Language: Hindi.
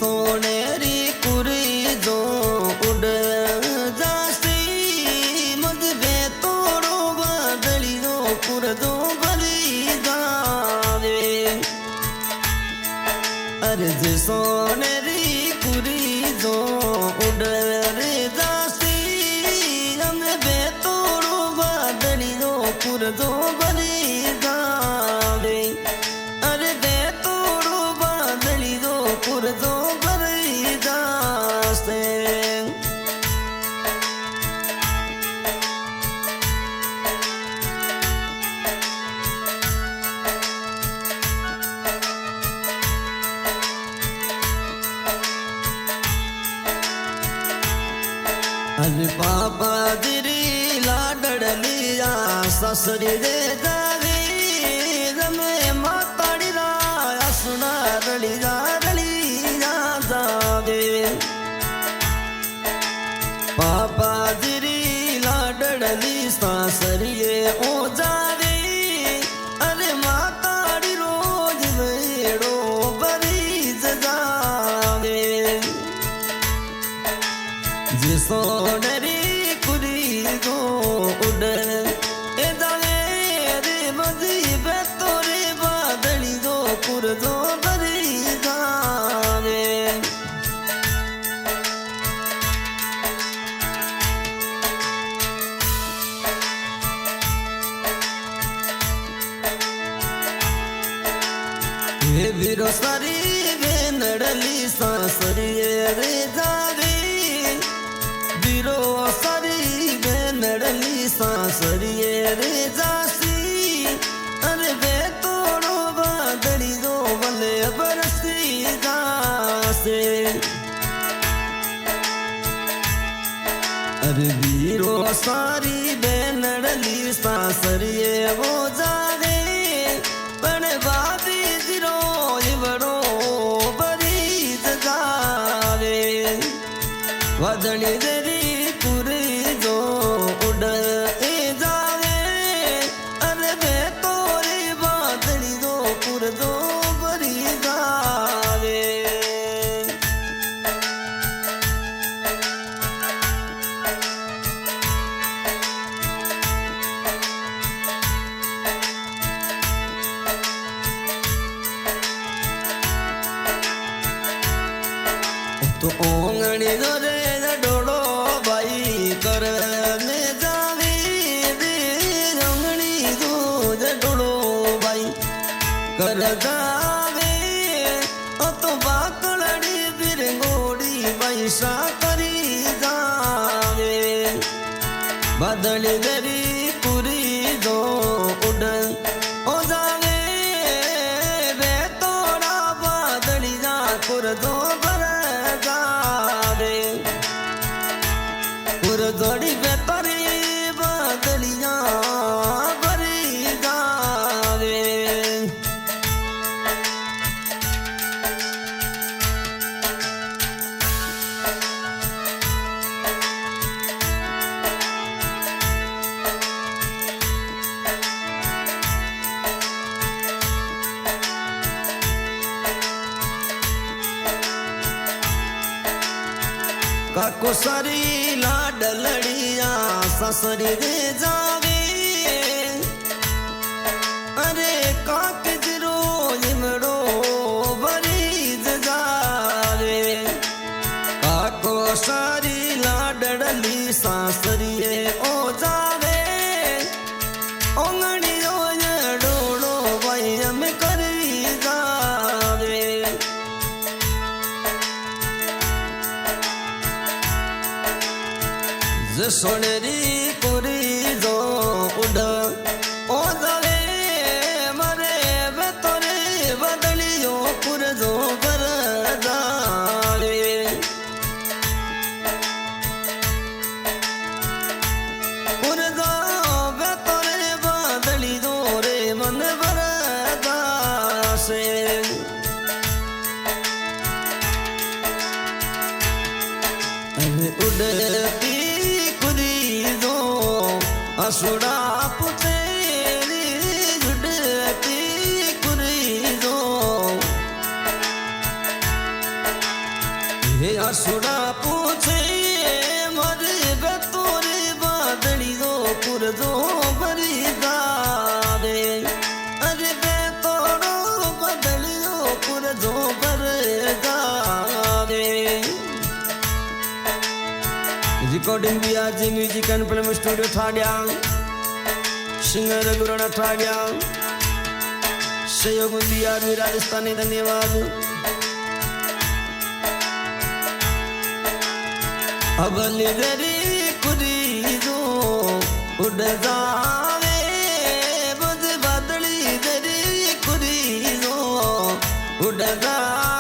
सोनेरी कुरी जो उड़ जासी मद बे तोड़ो बदली दो पुर दो बली जावे अर्ज सोनेरी कुरी जो उड़ जासी हम बे तोड़ो बदली दो पुर दो बली जावे अरे बे तोड़ो बदली दो पुर दो बली जासे अरे पापा दिरी लाडलिया ससरी दे जावे रमे माताड़ी राया सुना रली जा जावे पापा दिरी लाडली सासरिए ओ जावे अरे माताड़ी रोज वेड़ो बरीज जावे सोनरी कुरी गो उड़ ए दावे रे मजी बे तोरे बादली दो पुर दो बरी जावे हे वीरो सारी वे नडली सासरी रे जावे वीरो सारी वे नडली सासरी रे जासी अरे वे तोड़ो बदली दो बले बरसी जासे अरे वीरो सारी वे नडली सासरी वो जावे पण बादी जिरो बड़ो बरी जावे वदनी देरी पूरी जो उड़ ए जावे अरे बे तोरी बादली दो पुर दो बरी जावे तो ओंगणी दो डोड़ो भाई कर ने जावे दे ओंगणी दो डोड़ो भाई कर जावे तो बाकड़ी बिरंगोड़ी बैसा करी जावे बदली दरी पूरी दो उड़ ओ जावे बे तोड़ा बदली जा पुर दो पुर दौड़ी बेतरी बदलिया बरी जावे काको सारी लाड लड़िया ससरी दे जावे अरे काक जरो इमड़ो बरीज जावे काको सारी लाडली सासरिए ओ जावे ओंगणी डोड़ो भाई हम करी जावे सोनेरी कुरी जो उड़ ओ जावे मरे वे तोरे बदलियो पुर जो कर जावे पुर जो वे तोरे बदली दो रे मन बर जासे उड़ती असुड़ा पुतेरी जुड़ती कुरी दो जो पर जावे रिकॉर्डिंग भी आज म्यूजिक एंड फिल्म स्टूडियो ठाड्या सिंगर गुरुना ठाड्या सहयोग बिहार में राजस्थानी धन्यवाद अबली दरी कुरी जो उड़ जावे बुझ बदली दरी कुरी जो उड़ जावे